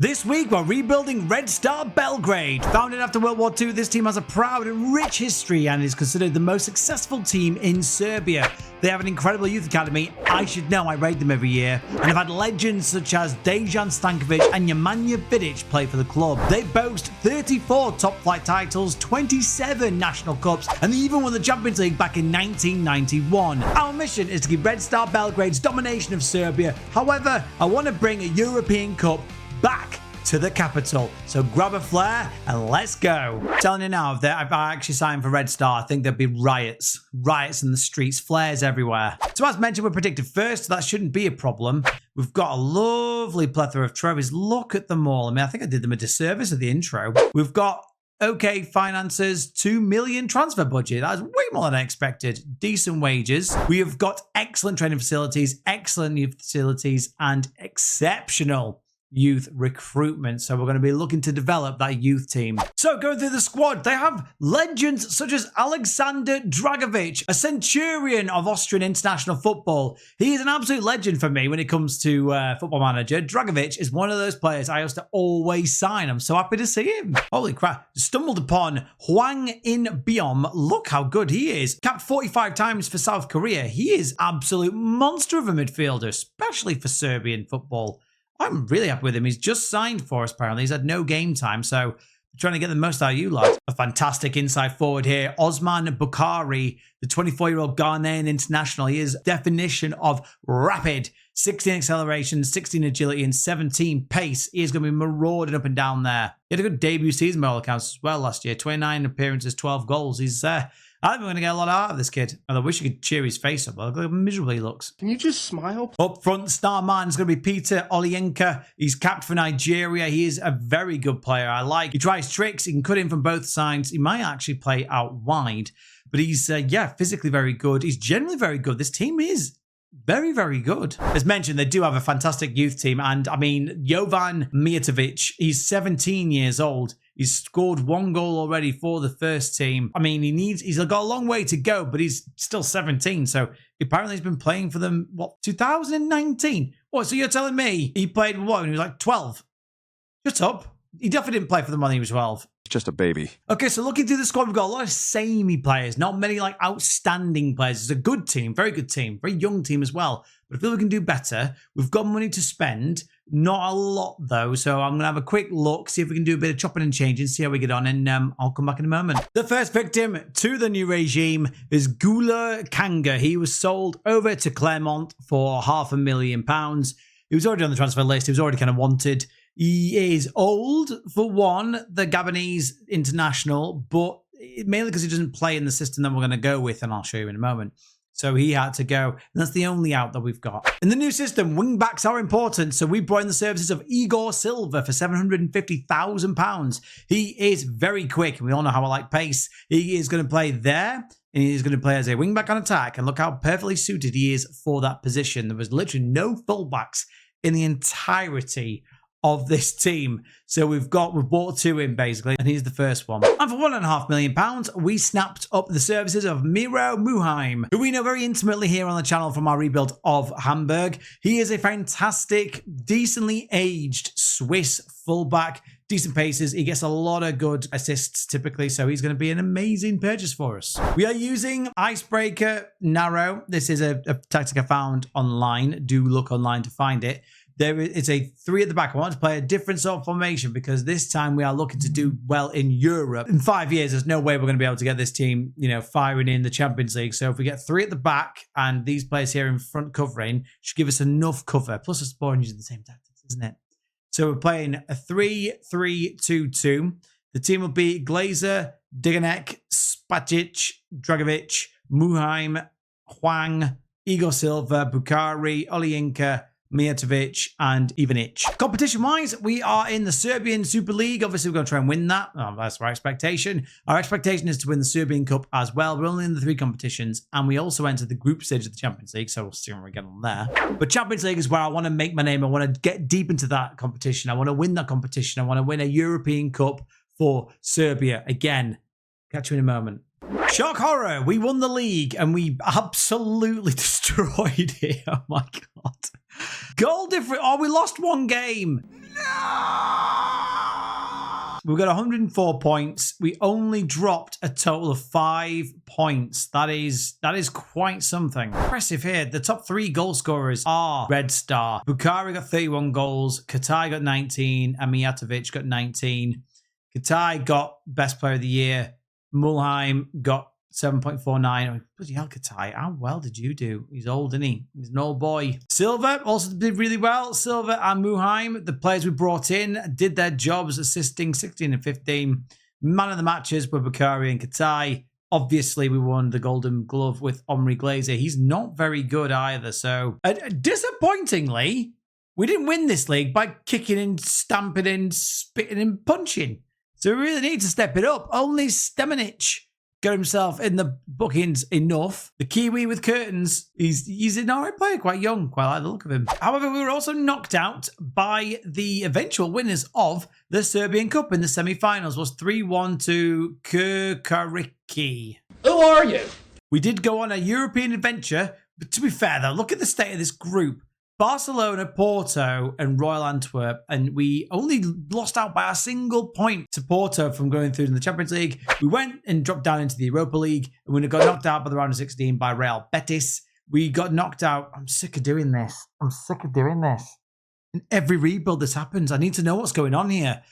This week, we're rebuilding Red Star Belgrade. Founded after World War II, this team has a proud and rich history and is considered the most successful team in Serbia. They have an incredible youth academy. I should know, I raid them every year. And have had legends such as Dejan Stankovic and Nemanja Vidic play for the club. They boast 34 top-flight titles, 27 national cups, and they even won the Champions League back in 1991. Our mission is to keep Red Star Belgrade's domination of Serbia. However, I want to bring a European Cup back to the capital. So grab a flare and let's go. I'm telling you now, if I actually signed for Red Star, I think there'd be riots in the streets, flares everywhere. So as mentioned, we're predicted first, so that shouldn't be a problem. We've got a lovely plethora of trophies. Look at them all. I mean, I think I did them a disservice at the intro. We've got okay finances, 2 million transfer budget. That's way more than I expected. Decent wages. We have got excellent training facilities, excellent youth facilities, and exceptional youth recruitment. So we're going to be looking to develop that youth team. So going through the squad, they have legends such as Alexander Dragovic, a centurion of Austrian international football. He is an absolute legend for me when it comes to Football Manager. Dragovic is one of those players I used to always sign. I'm so happy to see him. Holy crap. Stumbled upon Hwang In Biom. Look how good he is. Capped 45 times for South Korea. He is absolute monster of a midfielder, especially for Serbian football. I'm really happy with him. He's just signed for us, apparently. He's had no game time, so we're trying to get the most out of you, lad. A fantastic inside forward here. Osman Bukhari, the 24-year-old Ghanaian international. He is definition of rapid. 16 acceleration, 16 agility, and 17 pace. He is going to be marauding up and down there. He had a good debut season by all accounts as well last year. 29 appearances, 12 goals. He's I think we're going to get a lot out of this kid. And I wish you could cheer his face up. Look how miserable he looks. Can you just smile? Up front, star man is going to be Peter Olienka. He's capped for Nigeria. He is a very good player. I like. He tries tricks. He can cut in from both sides. He might actually play out wide. But he's, physically very good. He's generally very good. This team is very, very good. As mentioned, they do have a fantastic youth team. And, I mean, Jovan Mijatovic, he's 17 years old. He's scored 1 goal already for the first team. I mean, he's got a long way to go, but he's still 17. So apparently he's been playing for them, 2019? What, so you're telling me he played, when he was like 12? Shut up. He definitely didn't play for them when he was 12. Just a baby. Okay, so looking through the squad, we've got a lot of samey players, not many like outstanding players. It's a good team, very good team, very young team as well. But I feel we can do better. We've got money to spend, not a lot though. So I'm going to have a quick look, see if we can do a bit of chopping and changing, see how we get on, and I'll come back in a moment. The first victim to the new regime is Gula Kanga. He was sold over to Clermont for £500,000. He was already on the transfer list. He was already kind of wanted. He is old, for one, the Gabonese international, but mainly because he doesn't play in the system that we're going to go with, and I'll show you in a moment. So he had to go, and that's the only out that we've got. In the new system, wing-backs are important, so we brought in the services of Igor Silva for £750,000. He is very quick, and we all know how I like pace. He is going to play there, and he is going to play as a wing-back on attack, and look how perfectly suited he is for that position. There was literally no full-backs in the entirety of this team. So we've brought 2 in basically, and here's the first one. And for £1.5 million, we snapped up the services of Miro Muheim, who we know very intimately here on the channel from our rebuild of Hamburg. He is a fantastic, decently aged Swiss fullback, decent paces. He gets a lot of good assists typically, so he's going to be an amazing purchase for us. We are using Icebreaker Narrow. This is a tactic I found online. Do look online to find it. It's a 3 at the back. I want to play a different sort of formation because this time we are looking to do well in Europe. In 5 years, there's no way we're going to be able to get this team, firing in the Champions League. So if we get 3 at the back and these players here in front covering, should give us enough cover. Plus, it's boring using the same tactics, isn't it? So we're playing a 3-3-2-2. The team will be Glazer, Diganek, Spajic, Dragovic, Muheim, Hwang, Igor Silva, Bukhari, Olienka, Mijatovic, and Ivanic. Competition-wise, we are in the Serbian Super League. Obviously, we're going to try and win that. That's our expectation. Our expectation is to win the Serbian Cup as well. We're only in the 3 competitions, and we also enter the group stage of the Champions League, so we'll see when we get on there. But Champions League is where I want to make my name. I want to get deep into that competition. I want to win that competition. I want to win a European Cup for Serbia again. Catch you in a moment. Shock horror. We won the league and we absolutely destroyed it. Oh my God. Goal difference. Oh, we lost 1 game. We've got 104 points. We only dropped a total of 5 points. That is quite something. Impressive here. The top 3 goal scorers are Red Star. Bukhari got 31 goals. Katai got 19. And Mijatovic got 19. Katai got best player of the year. Mulheim got 7.49. Bloody hell, Katai. How well did you do? He's old, isn't he? He's an old boy. Silva also did really well. Silva and Mulheim, the players we brought in, did their jobs, assisting 16 and 15. Man of the matches were Bukhari and Katai. Obviously, we won the Golden Glove with Omri Glazer. He's not very good either. So, disappointingly, we didn't win this league by kicking and stamping and spitting and punching. So we really need to step it up. Only Stemenic got himself in the bookings enough. The Kiwi with curtains, he's an alright player, quite young, quite like the look of him. However, we were also knocked out by the eventual winners of the Serbian Cup in the semi-finals. Was 3-1 to Krkariki. Who are you? We did go on a European adventure, but to be fair though, look at the state of this group. Barcelona, Porto, and Royal Antwerp, and we only lost out by a single point to Porto from going through in the Champions League. We went and dropped down into the Europa League, and we got knocked out by the round of 16 by Real Betis. We got knocked out. I'm sick of doing this. In every rebuild this happens. I need to know what's going on here.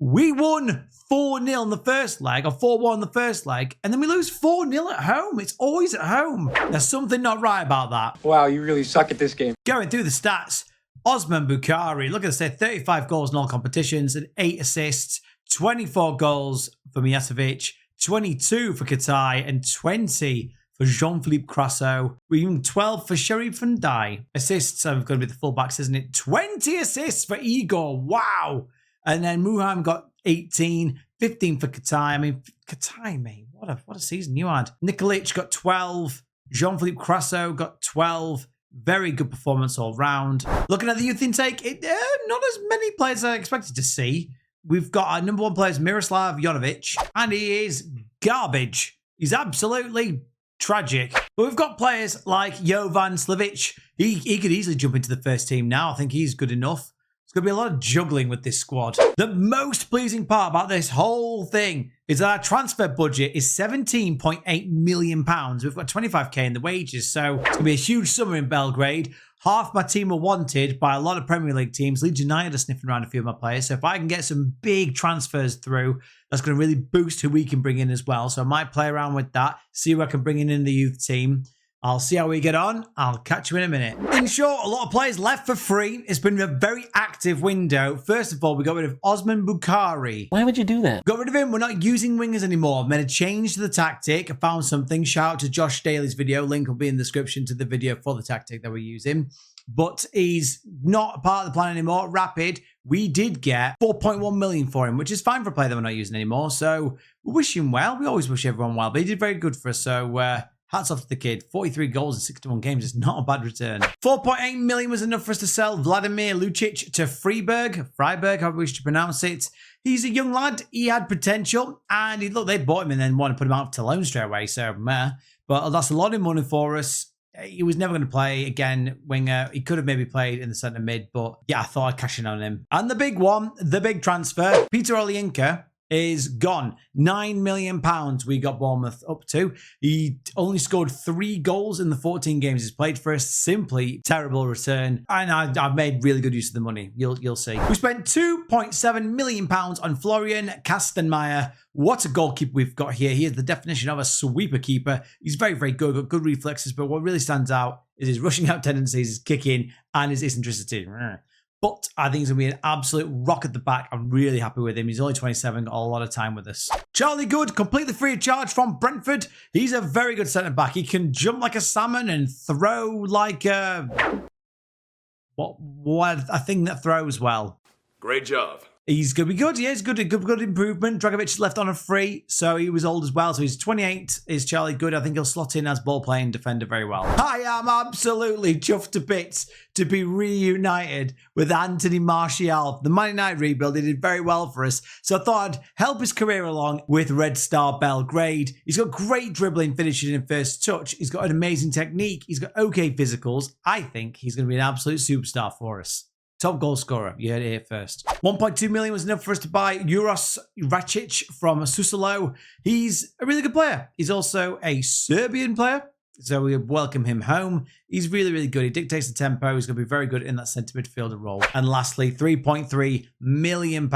We won 4-0 in the first leg, or 4-1 in the first leg, and then we lose 4-0 at home. It's always at home. There's something not right about that. Wow, you really suck at this game. Going through the stats, Osman Bukhari, look at this, 35 goals in all competitions and 8 assists, 24 goals for Mijatovic, 22 for Katai, and 20 for Jean-Philippe Crasso. Even 12 for Sherif and Dai. Assists are going to be the fullbacks, isn't it? 20 assists for Igor. Wow. And then Mulheim got 18, 15 for Katai. I mean, Katai, mate, what a season you had. Nikolic got 12. Jean-Philippe Crasso got 12. Very good performance all round. Looking at the youth intake, not as many players as I expected to see. We've got our number 1 player is Miroslav Jonovic, and he is garbage. He's absolutely tragic. But we've got players like Jovan Slivic. He could easily jump into the first team now. I think he's good enough. There's going to be a lot of juggling with this squad. The most pleasing part about this whole thing is that our transfer budget is £17.8 million. We've got 25k in the wages, so it's going to be a huge summer in Belgrade. Half my team are wanted by a lot of Premier League teams. Leeds United are sniffing around a few of my players, so if I can get some big transfers through, that's going to really boost who we can bring in as well. So I might play around with that, see who I can bring in the youth team. I'll see how we get on. I'll catch you in a minute. In short, a lot of players left for free. It's been a very active window. First of all, we got rid of Osman Bukhari. Why would you do that? Got rid of him. We're not using wingers anymore. I've made a change to the tactic. I found something. Shout out to Josh Daly's video. Link will be in the description to the video for the tactic that we're using. But he's not a part of the plan anymore. Rapid, we did get 4.1 million for him, which is fine for a player that we're not using anymore. So we wish him well. We always wish everyone well. But he did very good for us. So, hats off to the kid. 43 goals in 61 games is not a bad return. 4.8 million was enough for us to sell Vladimir Lucic to Freiburg, however we wish to pronounce it. He's a young lad. He had potential. And they bought him and then wanted to put him out to loan straight away. So, but that's a lot of money for us. He was never going to play again, winger. He could have maybe played in the centre mid. But yeah, I thought I'd cash in on him. And the big one, the big transfer, Peter Olienka is gone. £9 million we got Bournemouth up to. He only scored 3 goals in the 14 games he's played for us. Simply terrible return. And I've made really good use of the money. You'll see. We spent £2.7 million on Florian Kastenmeier. What a goalkeeper we've got here. He is the definition of a sweeper keeper. He's very, very good. Got good reflexes. But what really stands out is his rushing out tendencies, his kicking, and his eccentricity. But I think he's going to be an absolute rock at the back. I'm really happy with him. He's only 27, got a lot of time with us. Charlie Good, completely free of charge from Brentford. He's a very good centre-back. He can jump like a salmon and throw like a... a thing that throws well. Great job. He's going to be good. Yeah, he's good. Good improvement. Dragovic is left on a free, so he was old as well. So he's 28. Is Charlie Good? I think he'll slot in as ball-playing defender very well. I am absolutely chuffed to bits to be reunited with Anthony Martial. The Man United rebuild, he did very well for us. So I thought I'd help his career along with Red Star Belgrade. He's got great dribbling, finishing and first touch. He's got an amazing technique. He's got okay physicals. I think he's going to be an absolute superstar for us. Top goal scorer. You heard it here first. 1.2 million was enough for us to buy Uros Racic from Susalo. He's a really good player. He's also a Serbian player, so we welcome him home. He's really, really good. He dictates the tempo. He's going to be very good in that centre midfielder role. And lastly, £3.3 million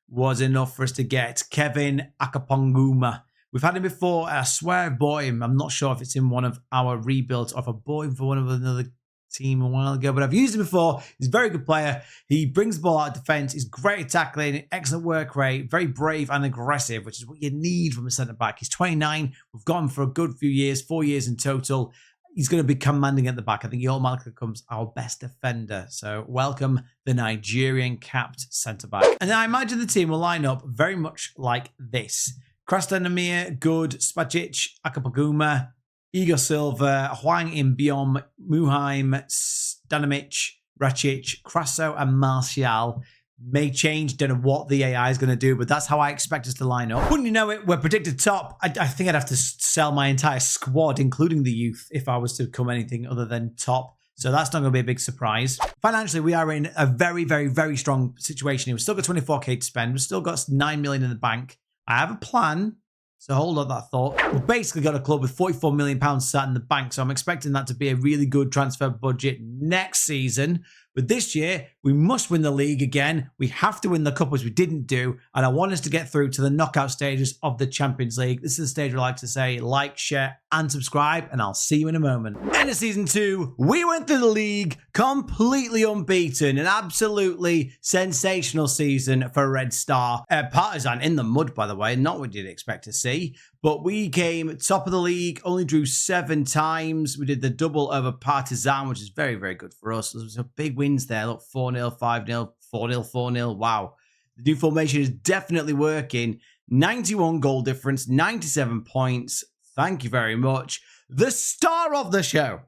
was enough for us to get Kevin Akaponguma. We've had him before. I swear I bought him. I'm not sure if it's in one of our rebuilds or if I bought him for one of another team a while ago, but I've used him before. He's a very good player. He brings the ball out of defence. He's great at tackling, excellent work rate, very brave and aggressive, which is what you need from a centre-back. He's 29. We've got him for a good few years, 4 years in total. He's going to be commanding at the back. I think he automatically becomes our best defender. So welcome the Nigerian capped centre-back. And I imagine the team will line up very much like this. Krastanamir, Good, Spajic, Akapaguma, Igor Silva, Hwang Imbiom, Muheim, Stanimic, Racic, Kraso, and Martial. May change, don't know what the AI is going to do, but that's how I expect us to line up. Wouldn't you know it, we're predicted top. I think I'd have to sell my entire squad, including the youth, if I was to come anything other than top. So that's not going to be a big surprise. Financially, we are in a very, very, very strong situation here. We've still got 24k to spend. We've still got 9 million in the bank. I have a plan. So hold on that thought. We've basically got a club with £44 million sat in the bank. So I'm expecting that to be a really good transfer budget next season. But this year, we must win the league again. We have to win the cup, as we didn't do. And I want us to get through to the knockout stages of the Champions League. This is the stage where I like to say like, share, and subscribe. And I'll see you in a moment. End of season 2, we went through the league completely unbeaten. An absolutely sensational season for Red Star. Partizan in the mud, by the way. Not what you'd expect to see. But we came top of the league, only drew 7 times. We did the double over Partizan, which is very, very good for us. There was some big wins there. Look, 4-0, 5-0, 4-0, 4-0. Wow. The new formation is definitely working. 91 goal difference, 97 points. Thank you very much. The star of the show.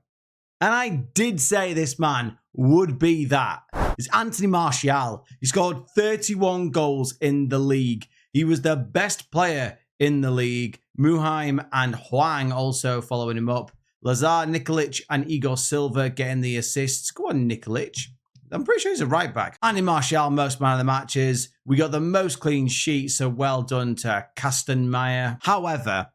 And I did say this man would be that. It's Anthony Martial. He scored 31 goals in the league. He was the best player in the league. Muheim and Hwang also following him up. Lazar, Nikolic, and Igor Silva getting the assists. Go on, Nikolic. I'm pretty sure he's a right back. Andy Martial, most man of the matches. We got the most clean sheets, so well done to Kastenmeier. However,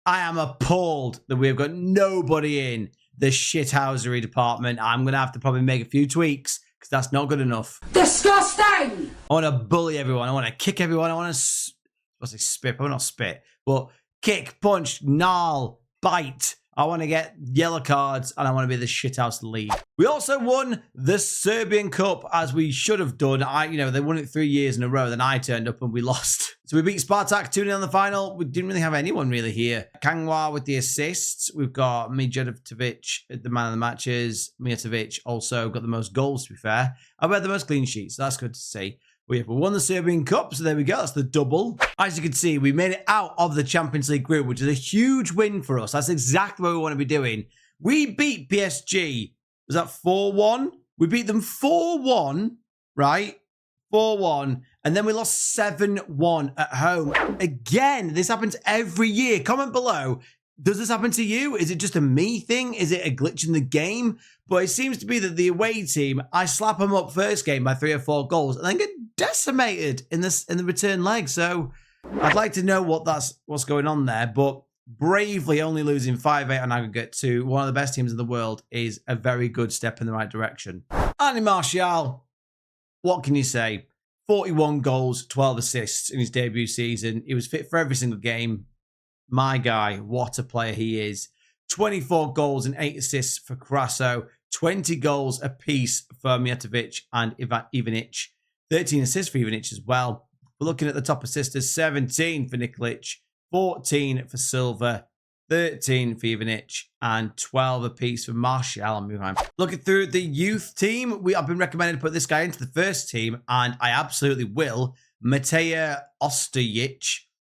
I am appalled that we've got nobody in the shithousery department. I'm going to have to probably make a few tweaks because that's not good enough. Disgusting! I want to bully everyone. I want to kick everyone. I want to spit. Probably not spit, but kick, punch, gnarl, bite. I want to get yellow cards and I want to be the shithouse league. We also won the Serbian Cup, as we should have done. They won it 3 years in a row. Then I turned up and we lost. So we beat Spartak 2-0 in the final. We didn't really have anyone really here. Kangwa with the assists. We've got Mijatovic, the man of the matches. Mijatovic also got the most goals, to be fair. And we had the most clean sheets. So that's good to see. We won the Serbian Cup, so there we go. That's the double. As you can see, we made it out of the Champions League group, which is a huge win for us. That's exactly what we want to be doing. We beat PSG. Was that 4-1? We beat them 4-1, right? 4-1. And then we lost 7-1 at home. Again, this happens every year. Comment below. Does this happen to you? Is it just a me thing? Is it a glitch in the game? But it seems to be that the away team, I slap them up first game by 3 or 4 goals and then get decimated in the return leg. So I'd like to know what's going on there. But bravely only losing 5-8 on aggregate to one of the best teams in the world is a very good step in the right direction. Andy Martial, what can you say? 41 goals, 12 assists in his debut season. He was fit for every single game. My guy, what a player he is. 24 goals and 8 assists for Kraso. 20 goals apiece for Mijatovic and Ivanic. 13 assists for Ivanic as well. We're looking at the top assisters. 17 for Nikolic. 14 for Silva. 13 for Ivanic. And 12 apiece for Martial and Muheim. Looking through the youth team, I've been recommended to put this guy into the first team. And I absolutely will. Mateja Ostojic.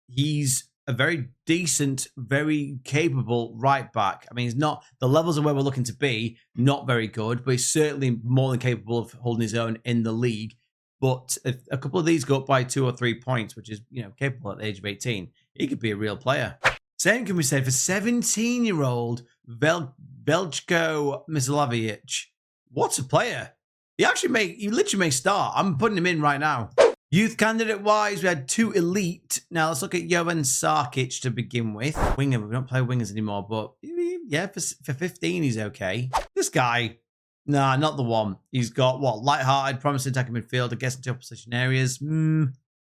He's a very decent, very capable right back. I mean, he's not, the levels of where we're looking to be, not very good, but he's certainly more than capable of holding his own in the league. But if a couple of these go up by 2 or 3 points, which is, capable at the age of 18, he could be a real player. Same can be said for 17-year-old Veljko Mislavic. What a player. He literally may start. I'm putting him in right now. Youth candidate-wise, we had 2 elite. Now, let's look at Jovan Sarkic to begin with. Winger, we don't play wingers anymore, but yeah, for 15, he's okay. This guy, nah, not the one. He's got, what, light-hearted, promising attacking midfielder, gets into opposition areas.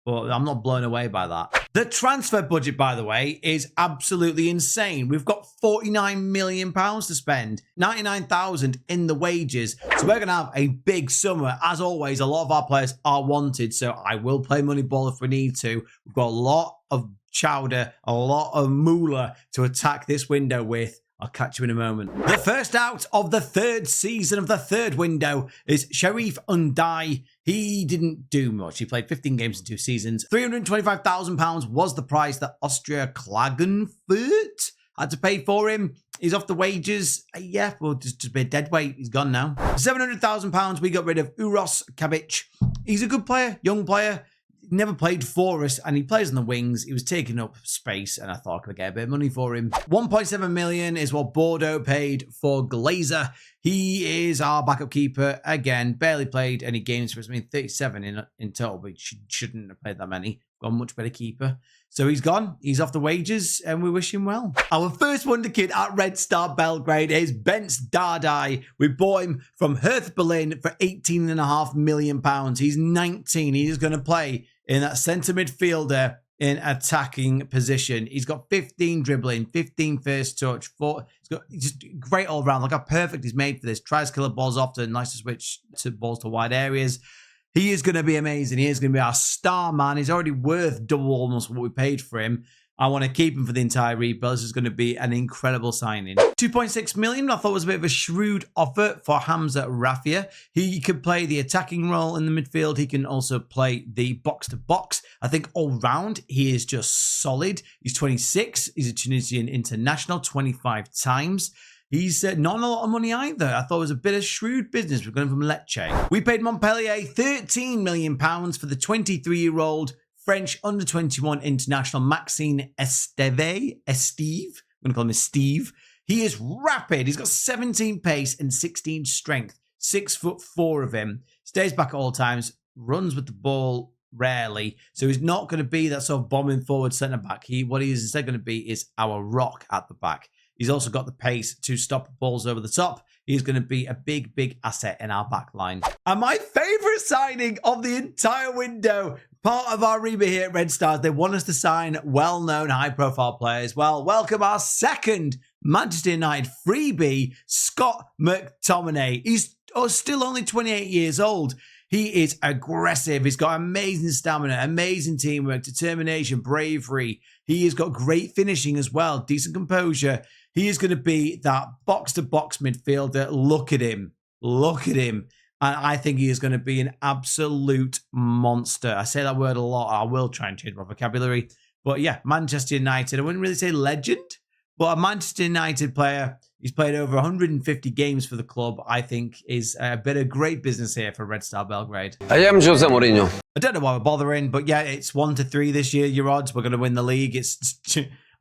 But I'm not blown away by that. The transfer budget, by the way, is absolutely insane. We've got £49 million to spend, 99,000 in the wages. So we're going to have a big summer. As always, a lot of our players are wanted, so I will play Moneyball if we need to. We've got a lot of chowder, a lot of moolah to attack this window with. I'll catch you in a moment. The first out of the 3rd season of the 3rd window is Sharif Undai. He didn't do much. He played 15 games in 2 seasons. £325,000 was the price that Austria Klagenfurt had to pay for him. He's off the wages. Yeah, well, just be a dead weight. He's gone now. £700,000, we got rid of Uros Kabic. He's a good player, young player. Never played for us, and he plays on the wings. He was taking up space, and I thought I could get a bit of money for him. 1.7 million is what Bordeaux paid for Glazer. He is our backup keeper. Again, barely played any games for us. I mean, 37 in total, but he shouldn't have played that many. Got a much better keeper. So he's gone. He's off the wages, and we wish him well. Our first wonder kid at Red Star Belgrade is Bence Dardai. We bought him from Hertha Berlin for £18.5 million. He's 19. He's going to play in that centre midfielder in attacking position. He's got 15 dribbling, 15 first touch, 4. He's just great all around. Look how perfect he's made for this. Tries to killer balls often, nice to switch to balls to wide areas. He is going to be amazing. He is going to be our star man. He's already worth double almost what we paid for him. I want to keep him for the entire rebuild. This is going to be an incredible signing. 2.6 million, I thought was a bit of a shrewd offer for Hamza Rafia. He could play the attacking role in the midfield. He can also play the box-to-box. I think all round, he is just solid. He's 26. He's a Tunisian international 25 times. He's not a lot of money either. I thought it was a bit of shrewd business. We're going from Lecce. We paid Montpellier £13 million for the 23-year-old French under-21 international Maxime Esteve. I'm going to call him Steve. He is rapid. He's got 17 pace and 16 strength. 6'4" of him. Stays back at all times. Runs with the ball rarely. So he's not going to be that sort of bombing forward centre-back. What he is instead going to be is our rock at the back. He's also got the pace to stop balls over the top. He's going to be a big, big asset in our back line. And my favourite signing of the entire window, part of our remit here at Red Stars, they want us to sign well-known, high-profile players. Well, welcome our second Manchester United freebie, Scott McTominay. He's still only 28 years old. He is aggressive. He's got amazing stamina, amazing teamwork, determination, bravery. He has got great finishing as well, decent composure. He is going to be that box-to-box midfielder. Look at him. Look at him. And I think he is going to be an absolute monster. I say that word a lot. I will try and change my vocabulary. But yeah, Manchester United. I wouldn't really say legend, but a Manchester United player. He's played over 150 games for the club. I think is a bit of great business here for Red Star Belgrade. I am Jose Mourinho. I don't know why we're bothering, but yeah, it's 1-3 this year. Your odds, we're going to win the league.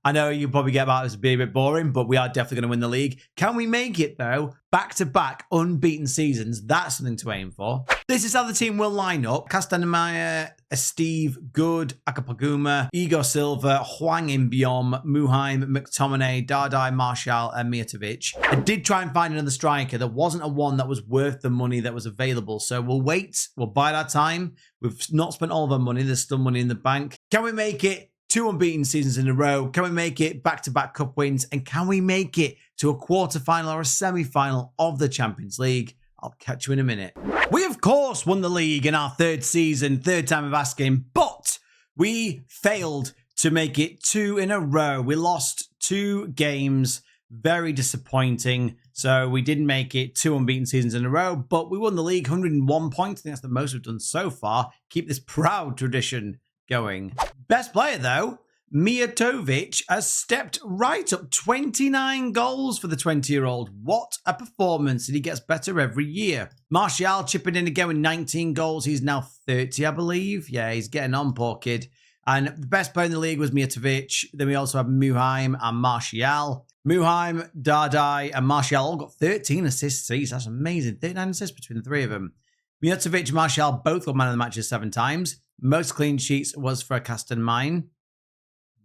I know you probably get about it as being a bit boring, but we are definitely going to win the league. Can we make it, though? Back-to-back unbeaten seasons. That's something to aim for. This is how the team will line up. Castanamaya, Steve, Good, Akapaguma, Igor Silva, Hwang In-beom, Muheim, McTominay, Dardai, Martial, and Mijatovic. I did try and find another striker. There wasn't a one that was worth the money that was available. So we'll wait. We'll bide our time. We've not spent all of our money. There's still money in the bank. Can we make it 2 unbeaten seasons in a row? Can we make it back-to-back cup wins? And can we make it to a quarter-final or a semi-final of the Champions League? I'll catch you in a minute. We, of course, won the league in our 3rd season, 3rd time of asking, but we failed to make it 2 in a row. We lost 2 games. Very disappointing. So we didn't make it 2 unbeaten seasons in a row, but we won the league, 101 points. I think that's the most we've done so far. Keep this proud tradition going. Best player, though, Mijatovic has stepped right up. 29 goals for the 20-year-old. What a performance, and he gets better every year. Martial chipping in again with 19 goals. He's now 30, I believe. Yeah, he's getting on, poor kid. And the best player in the league was Mijatovic. Then we also have Muheim and Martial. Muheim, Dardai, and Martial all got 13 assists each. That's amazing. 39 assists between the three of them. Mijatovic and Martial both got man of the matches 7 times. Most clean sheets was for Castan Mine.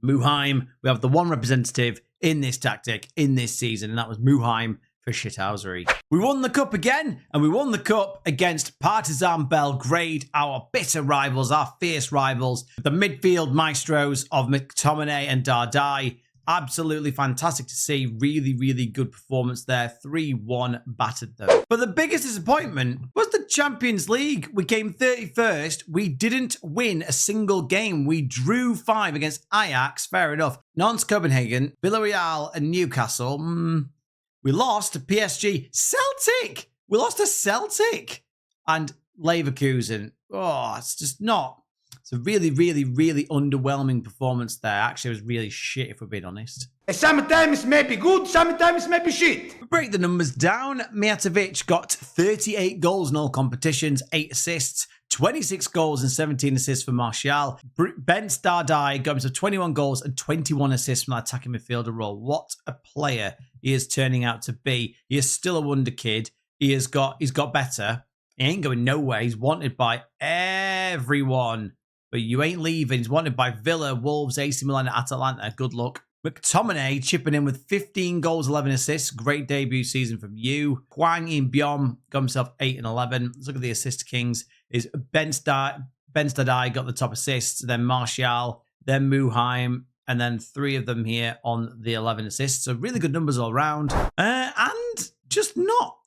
Muheim, we have the one representative in this tactic in this season, and that was Muheim for shithousery. We won the cup again, and we won the cup against Partizan Belgrade, our bitter rivals, our fierce rivals, the midfield maestros of McTominay and Dardai. Absolutely fantastic to see. Really, really good performance there. 3-1 battered them. But the biggest disappointment was the Champions League. We came 31st. We didn't win a single game. We drew 5 against Ajax. Fair enough. Nantes, Copenhagen, Villarreal, and Newcastle. We lost to PSG. Celtic! We lost to Celtic. And Leverkusen. Oh, it's just not... It's a really, really, really underwhelming performance there. Actually, it was really shit, if we're being honest. Sometimes it may be good, sometimes it may be shit. We break the numbers down. Mijatovic got 38 goals in all competitions, 8 assists, 26 goals and 17 assists for Martial. Ben Dardai got himself 21 goals and 21 assists from that attacking midfielder role. What a player he is turning out to be. He is still a wonder kid. He's got better. He ain't going nowhere. He's wanted by everyone. But you ain't leaving. He's wanted by Villa, Wolves, AC Milan, and Atalanta. Good luck. McTominay chipping in with 15 goals, 11 assists. Great debut season from you. Hwang In Byom got himself 8 and 11. Let's look at the assist kings. Is Ben Stadai got the top assists, then Martial, then Muheim, and then 3 of them here on the 11 assists. So really good numbers all around.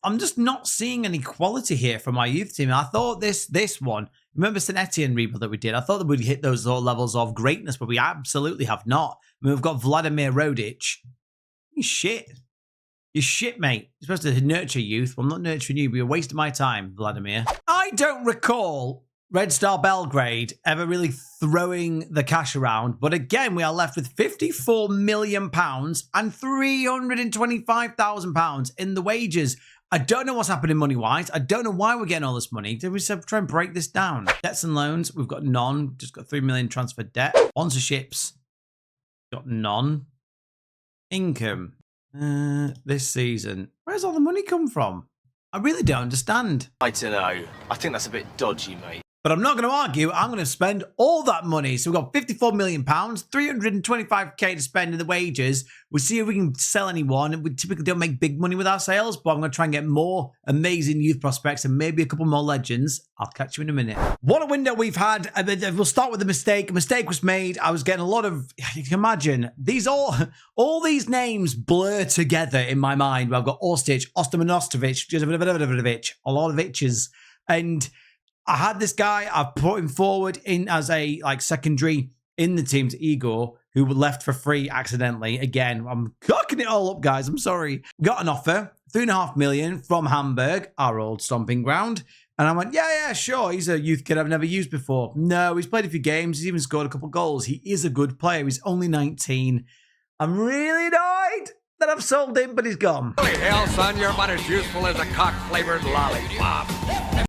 I'm just not seeing any quality here from my youth team. I thought this one, remember St Etienne rebuild that we did? I thought that we'd hit those levels of greatness, but we absolutely have not. I mean, we've got Vladimir Rodic. You're shit. You're shit, mate. You're supposed to nurture youth. Well, I'm not nurturing you, but you're wasting my time, Vladimir. I don't recall Red Star Belgrade ever really throwing the cash around. But again, we are left with £54 million and £325,000 in the wages. I don't know what's happening money-wise. I don't know why we're getting all this money. Did we try and break this down? Debts and loans, we've got none. Just got 3 million transfer debt. Sponsorships, got none. Income, this season. Where's all the money come from? I really don't understand. I don't know. I think that's a bit dodgy, mate. But I'm not going to argue. I'm going to spend all that money. So we've got £54 million, 325k to spend in the wages. We'll see if we can sell anyone. We typically don't make big money with our sales, but I'm going to try and get more amazing youth prospects and maybe a couple more legends. I'll catch you in a minute. What a window we've had. We'll start with the mistake. A mistake was made. I was getting a lot of, you can imagine, all these names blur together in my mind. I've got Orstich, Ostomanostovich, a lot of itches. And I had this guy, I've put him forward in as a secondary in the team to Igor, who left for free accidentally. Again, I'm cocking it all up, guys. I'm sorry. Got an offer, 3.5 million from Hamburg, our old stomping ground. And I went, yeah, sure. He's a youth kid I've never used before. No, he's played a few games. He's even scored a couple goals. He is a good player. He's only 19. I'm really annoyed that I've sold him, but he's gone. Holy hell, son, you're about as useful as a cock-flavored lollipop.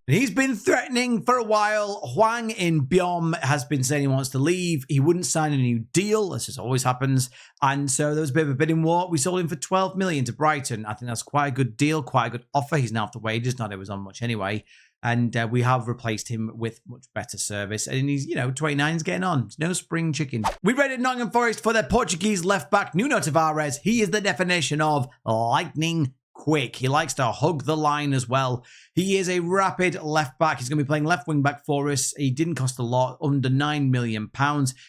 He's been threatening for a while. Hwang In Byom has been saying he wants to leave. He wouldn't sign a new deal. This just always happens. And so there was a bit of a bidding war. We sold him for 12 million to Brighton. I think that's quite a good deal, quite a good offer. He's now off the wages. Not that it was on much anyway. And we have replaced him with much better service. And he's, 29, he's getting on. It's no spring chicken. We rated Nottingham Forest for their Portuguese left-back, Nuno Tavares. He is the definition of lightning quick. He likes to hug the line as well. He is a rapid left back. He's going to be playing left wing back for us. He didn't cost a lot, under £9 million.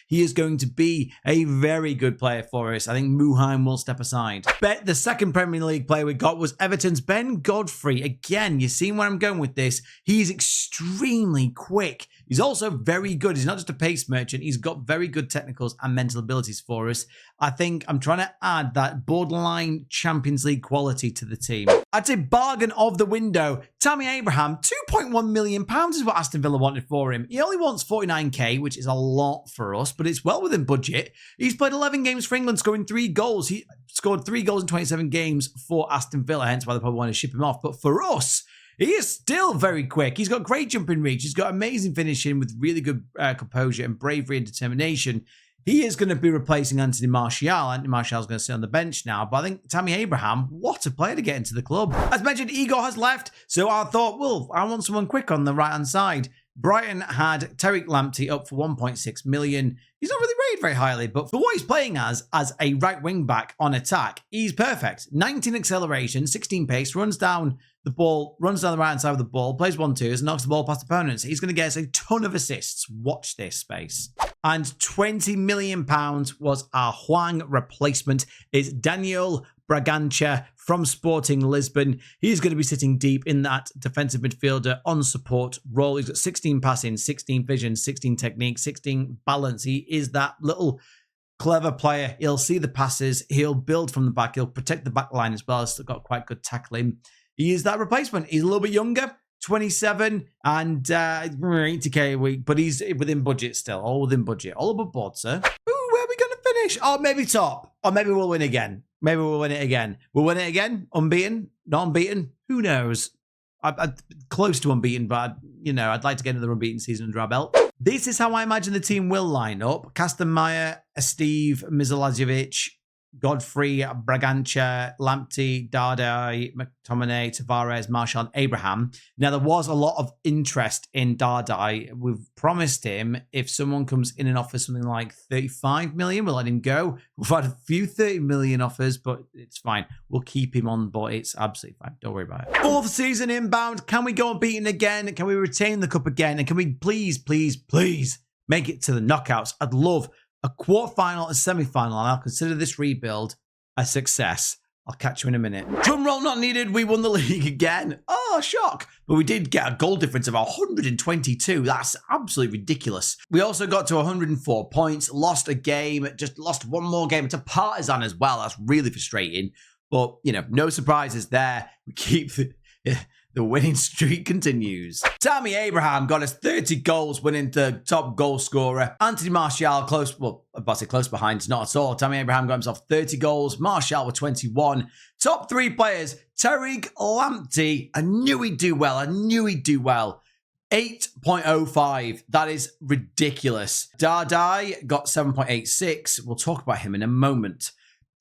He is going to be a very good player for us. I think Muheim will step aside. But the second Premier League player we got was Everton's Ben Godfrey. Again, you've seen where I'm going with this. He's extremely quick. He's also very good. He's not just a pace merchant. He's got very good technicals and mental abilities for us. I think I'm trying to add that borderline Champions League quality to the team. I'd say bargain of the window. Tammy Abraham, £2.1 million is what Aston Villa wanted for him. He only wants 49k, which is a lot for us, but it's well within budget. He's played 11 games for England, scoring 3 goals. He scored 3 goals in 27 games for Aston Villa, hence why they probably want to ship him off. But for us, he is still very quick. He's got great jumping reach. He's got amazing finishing with really good composure and bravery and determination. He is going to be replacing Anthony Martial. Anthony Martial's going to sit on the bench now. But I think Tammy Abraham, what a player to get into the club. As mentioned, Igor has left. So I thought, well, I want someone quick on the right-hand side. Brighton had Tariq Lamptey up for 1.6 million. He's not really rated very highly, but for what he's playing as a right wing back on attack, he's perfect. 19 acceleration, 16 pace, runs down the ball, runs down the right hand side of the ball, plays 1-2s, and knocks the ball past opponents. He's going to get us a ton of assists. Watch this space. And £20 million was our Huang replacement. It's Daniel Bragança from Sporting Lisbon. He's going to be sitting deep in that defensive midfielder on support role. He's got 16 passing, 16 vision, 16 technique, 16 balance. He is that little clever player. He'll see the passes. He'll build from the back. He'll protect the back line as well. He's got quite good tackling. He is that replacement. He's a little bit younger, 27 and 80k a week, but he's within budget still. All within budget. All above board, sir. Ooh, where are we going to finish? Oh, maybe top. Or maybe we'll win again. Maybe we'll win it again. We'll win it again? Unbeaten? Not unbeaten? Who knows? I'm close to unbeaten, but, I'd like to get another unbeaten season under our belt. This is how I imagine the team will line up. Kastenmeier, Steve, Mizalajevic, Godfrey, Bragança, Lamptey, Dardai, McTominay, Tavares, Martial, and Abraham. Now, there was a lot of interest in Dardai. We've promised him if someone comes in and offers something like 35 million, we'll let him go. We've had a few 30 million offers, but it's fine. We'll keep him on board. It's absolutely fine. Don't worry about it. Fourth season inbound. Can we go unbeaten again? Can we retain the cup again? And can we please make it to the knockouts? I'd love a quarterfinal and semi-final, and I'll consider this rebuild a success. I'll catch you in a minute. Drum roll not needed. We won the league again. Oh, shock. But we did get a goal difference of 122. That's absolutely ridiculous. We also got to 104 points, lost a game, just lost one more game to Partizan as well. That's really frustrating. But, no surprises there. We keep the winning streak continues. Tammy Abraham got us 30 goals, winning the top goal scorer. Anthony Martial close behind, not at all. Tammy Abraham got himself 30 goals. Martial with 21. Top three players, Tariq Lamptey. I knew he'd do well. 8.05. That is ridiculous. Dardai got 7.86. We'll talk about him in a moment.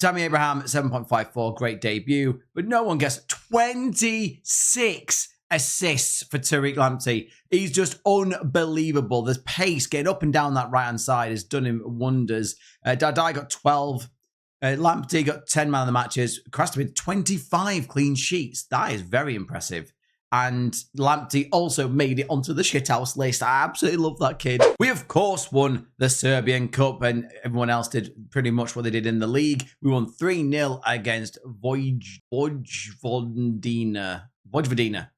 Tammy Abraham, 7.54, great debut, but no one gets 26 assists for Tariq Lamptey. He's just unbelievable. The pace, getting up and down that right-hand side has done him wonders. Dardai got 12. Lamptey got 10 man of the matches. Krastovic, 25 clean sheets. That is very impressive. And Lamptey also made it onto the shithouse list. I absolutely love that kid. We, of course, won the Serbian Cup, and everyone else did pretty much what they did in the league. We won 3-0 against Vojvodina.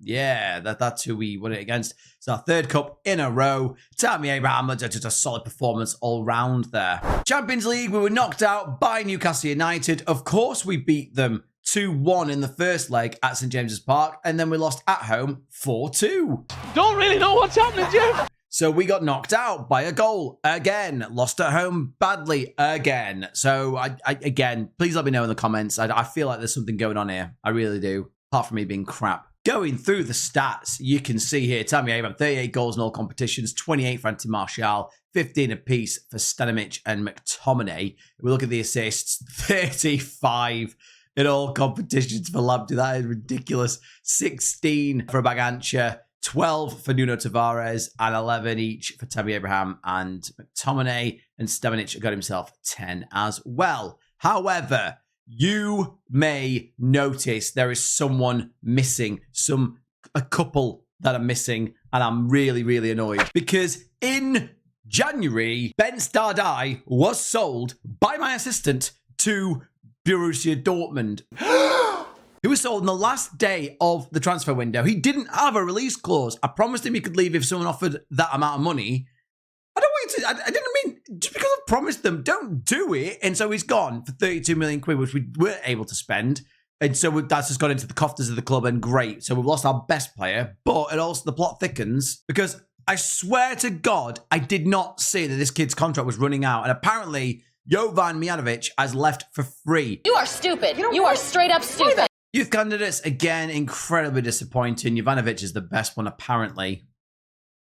Yeah, that's who we won it against. It's our third cup in a row. Tammy Abraham, just a solid performance all round there. Champions League, we were knocked out by Newcastle United. Of course, we beat them 2-1 in the first leg at St James's Park, and then we lost at home 4-2. Don't really know what's happening, Jeff. So we got knocked out by a goal again, lost at home badly again. So I again, please let me know in the comments. I feel like there's something going on here. I really do, apart from me being crap. Going through the stats, you can see here, Tammy Abraham, 38 goals in all competitions, 28 for Anthony Martial, 15 apiece for Stanimic and McTominay. We look at the assists, 35 in all competitions for Lamptey. That is ridiculous. 16 for Bragança, 12 for Nuno Tavares, and 11 each for Tammy Abraham and McTominay. And Stanimic got himself 10 as well. However, you may notice there is someone missing, a couple that are missing, and I'm really, really annoyed because in January, Ben Dardai was sold by my assistant to Borussia Dortmund. He was sold on the last day of the transfer window. He didn't have a release clause. I promised him he could leave if someone offered that amount of money. I didn't mean, just because I promised them, don't do it. And so he's gone for 32 million quid, which we weren't able to spend. And so that's just got into the coffers of the club, and great. So we've lost our best player, but it also, the plot thickens because I swear to God, I did not see that this kid's contract was running out. And apparently, Jovan Mijanovic has left for free. You are stupid. You are straight up stupid. Youth candidates, again, incredibly disappointing. Jovanovic is the best one, apparently.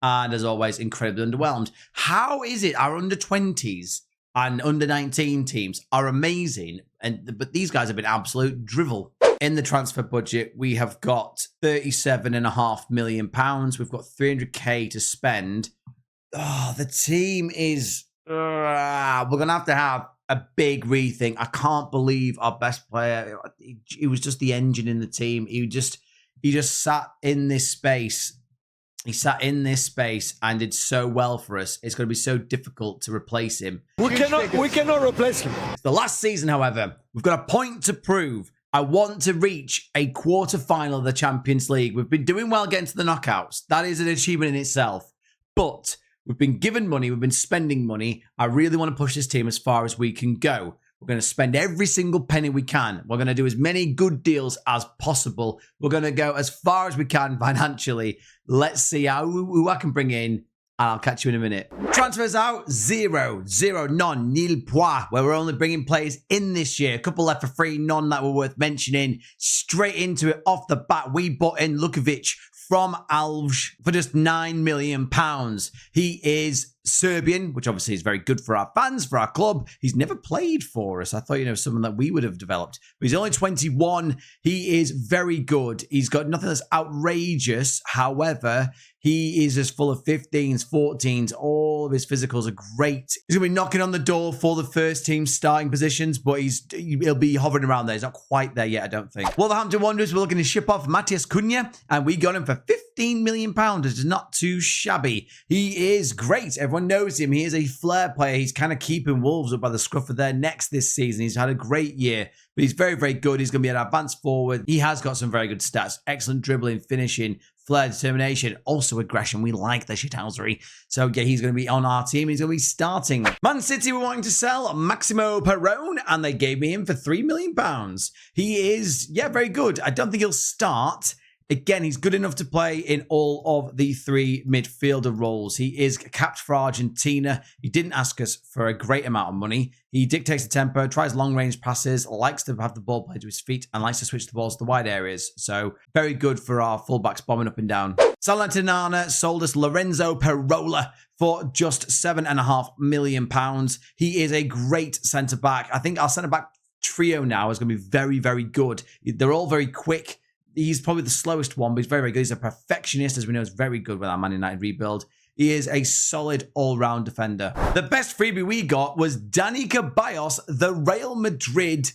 And as always, incredibly underwhelmed. How is it our under-20s and under-19 teams are amazing, but these guys have been absolute drivel. In the transfer budget, we have got £37.5 million. We've got 300k to spend. Oh, the team is... we're going to have a big rethink. I can't believe our best player, he was just the engine in the team. He just sat in this space. He sat in this space and did so well for us. It's going to be so difficult to replace him. We cannot replace him. The last season, however, we've got a point to prove. I want to reach a quarter-final of the Champions League. We've been doing well getting to the knockouts. That is an achievement in itself. But we've been given money. We've been spending money. I really want to push this team as far as we can go. We're going to spend every single penny we can. We're going to do as many good deals as possible. We're going to go as far as we can financially. Let's see who I can bring in. And I'll catch you in a minute. Transfers out, 0, none, nil point, where we're only bringing players in this year. A couple left for free, none that were worth mentioning. Straight into it off the bat, we bought in Lukovic from Alves for just £9 million. He is Serbian, which obviously is very good for our fans, for our club. He's never played for us. I thought, someone that we would have developed. But he's only 21. He is very good. He's got nothing that's outrageous. However, he is as full of 15s, 14s. All of his physicals are great. He's going to be knocking on the door for the first team starting positions, but he'll be hovering around there. He's not quite there yet, I don't think. Wolverhampton Wanderers were looking to ship off Matthias Cunha, and we got him for £15 million. It's not too shabby. He is great. Everyone knows him. He is a flair player. He's kind of keeping Wolves up by the scruff of their necks this season. He's had a great year, but he's very, very good. He's going to be an advanced forward. He has got some very good stats. Excellent dribbling, finishing, flair, determination, also aggression. We like the shithousery. So, yeah, he's going to be on our team. He's going to be starting. Man City were wanting to sell Maximo Perrone, and they gave me him for £3 million. He is, very good. I don't think he'll start. Again, he's good enough to play in all of the three midfielder roles. He is capped for Argentina. He didn't ask us for a great amount of money. He dictates the tempo, tries long-range passes, likes to have the ball played to his feet, and likes to switch the balls to the wide areas. So, very good for our fullbacks bombing up and down. Salernitana sold us Lorenzo Perola for just £7.5 million. He is a great centre-back. I think our centre-back trio now is going to be very, very good. They're all very quick. He's probably the slowest one, but he's very, very good. He's a perfectionist, as we know, is very good with our Man United rebuild. He is a solid all-round defender. The best freebie we got was Dani Ceballos, the Real Madrid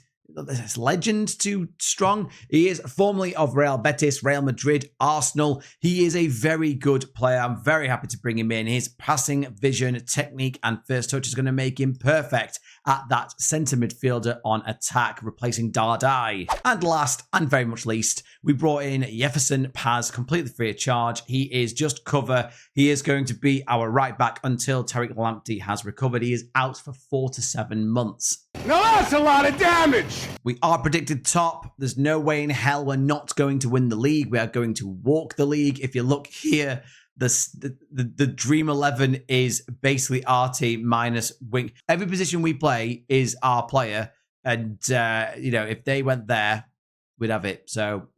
legend too strong. He is formerly of Real Betis, Real Madrid, Arsenal. He is a very good player. I'm very happy to bring him in. His passing, vision, technique, and first touch is going to make him perfect at that centre midfielder on attack, replacing Dardai. And last, and very much least, we brought in Jefferson Paz completely free of charge. He is just cover. He is going to be our right back until Tariq Lamptey has recovered. He is out for 4 to 7 months. Now that's a lot of damage. We are predicted top. There's no way in hell we're not going to win the league. We are going to walk the league. If you look here, the Dream 11 is basically our team minus wing. Every position we play is our player. And, if they went there, we'd have it. So,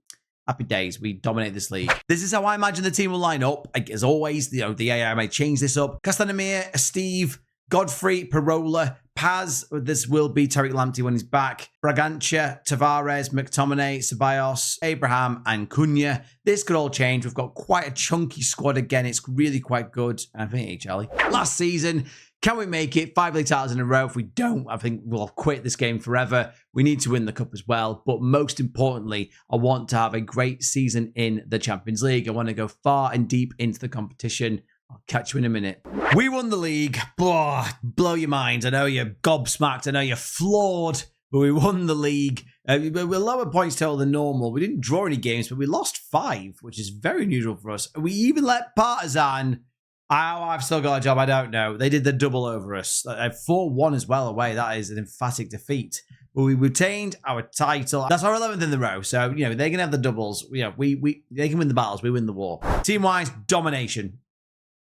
happy days. We dominate this league. This is how I imagine the team will line up. As always, the AI may change this up. Castanemir, Steve, Godfrey, Perola, Paz. This will be Tariq Lamptey when he's back. Bragança, Tavares, McTominay, Ceballos, Abraham, and Cunha. This could all change. We've got quite a chunky squad again. It's really quite good. I think, Charlie. Last season, can we make it 5 league titles in a row? If we don't, I think we'll quit this game forever. We need to win the cup as well. But most importantly, I want to have a great season in the Champions League. I want to go far and deep into the competition. I'll catch you in a minute. We won the league. Blow your mind. I know you're gobsmacked. I know you're floored. But we won the league. We're lower points total than normal. We didn't draw any games, but we lost 5, which is very unusual for us. We even let Partizan... I've still got a job. I don't know. They did the double over us. 4-1 as well away. That is an emphatic defeat. But we retained our title. That's our 11th in the row. So, they can have the doubles. They can win the battles. We win the war. Team-wise, domination.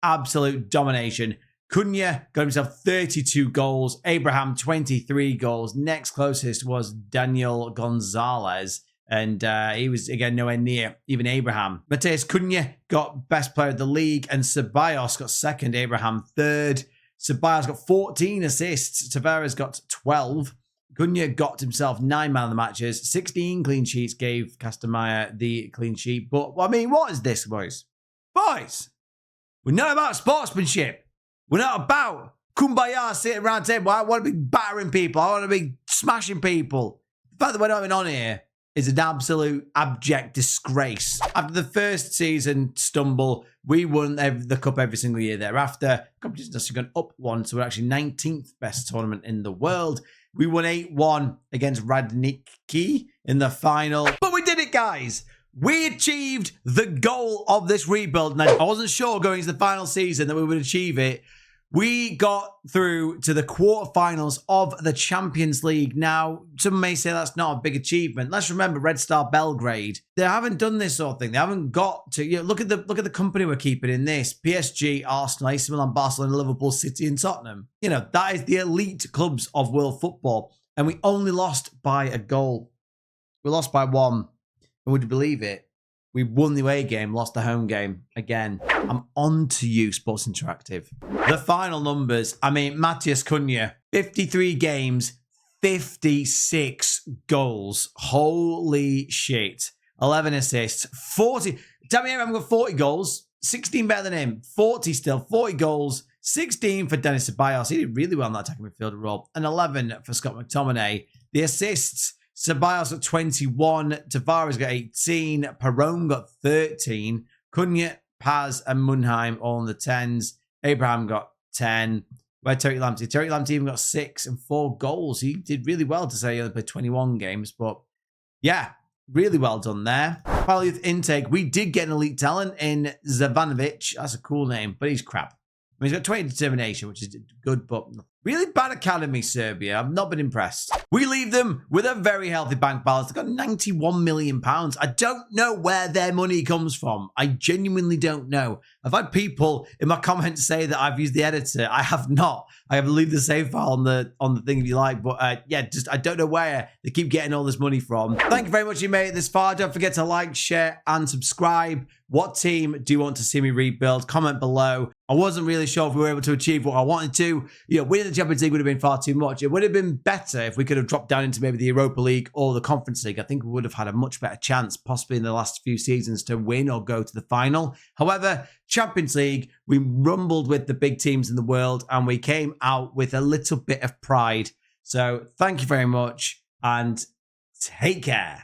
Absolute domination. Cunha got himself 32 goals. Abraham, 23 goals. Next closest was Daniel Gonzalez. And he was, again, nowhere near even Abraham. Matheus Cunha got best player of the league. And Ceballos got second. Abraham third. Ceballos got 14 assists. Tavares got 12. Cunha got himself 9 man of the matches. 16 clean sheets gave Castamaya the clean sheet. But, I mean, what is this, boys? Boys, we're not about sportsmanship. We're not about kumbaya sitting around the table. I want to be battering people. I want to be smashing people. The fact that we're not even on here is an absolute abject disgrace. After the first season stumble, we won the cup every single year thereafter. Competition has gone up one, so we're actually 19th best tournament in the world. We won 8-1 against Radniki in the final. But we did it, guys. We achieved the goal of this rebuild. And I wasn't sure going into the final season that we would achieve it. We got through to the quarterfinals of the Champions League. Now, some may say that's not a big achievement. Let's remember Red Star Belgrade. They haven't done this sort of thing. They haven't got to, look at the company we're keeping in this. PSG, Arsenal, AC Milan, Barcelona, Liverpool, City, and Tottenham. That is the elite clubs of world football. And we only lost by a goal. We lost by 1. And would you believe it? We won the away game, lost the home game. Again, I'm on to you, Sports Interactive. The final numbers. I mean, Matheus Cunha, 53 games, 56 goals. Holy shit. 11 assists, 40. Tell me I've got 40 goals, 16 better than him. 40 still, 40 goals, 16 for Dennis Ceballos. He did really well in that attacking midfielder role. And 11 for Scott McTominay. The assists. Ceballos got 21, Tavares got 18, Perón got 13, Cunha, Paz, and Munheim all in the 10s. Abraham got 10. Where Tariq Lamptey? Tariq Lamptey even got 6 and 4 goals. He did really well to say he only played 21 games, but yeah, really well done there. Final youth intake, we did get an elite talent in Zavanovic. That's a cool name, but he's crap. I mean, he's got 20 determination, which is good, but really bad academy, Serbia. I've not been impressed. We leave them with a very healthy bank balance. They've got £91 million. I don't know where their money comes from. I genuinely don't know. I've had people in my comments say that I've used the editor. I have not. I have leave the save file on the thing if you like. But yeah, just I don't know where they keep getting all this money from. Thank you very much you made it this far. Don't forget to like, share, and subscribe. What team do you want to see me rebuild? Comment below. I wasn't really sure if we were able to achieve what I wanted to. Winning the Champions League would have been far too much. It would have been better if we could have dropped down into maybe the Europa League or the Conference League. I think we would have had a much better chance, possibly in the last few seasons, to win or go to the final. However, Champions League, we rumbled with the big teams in the world and we came out with a little bit of pride. So thank you very much and take care.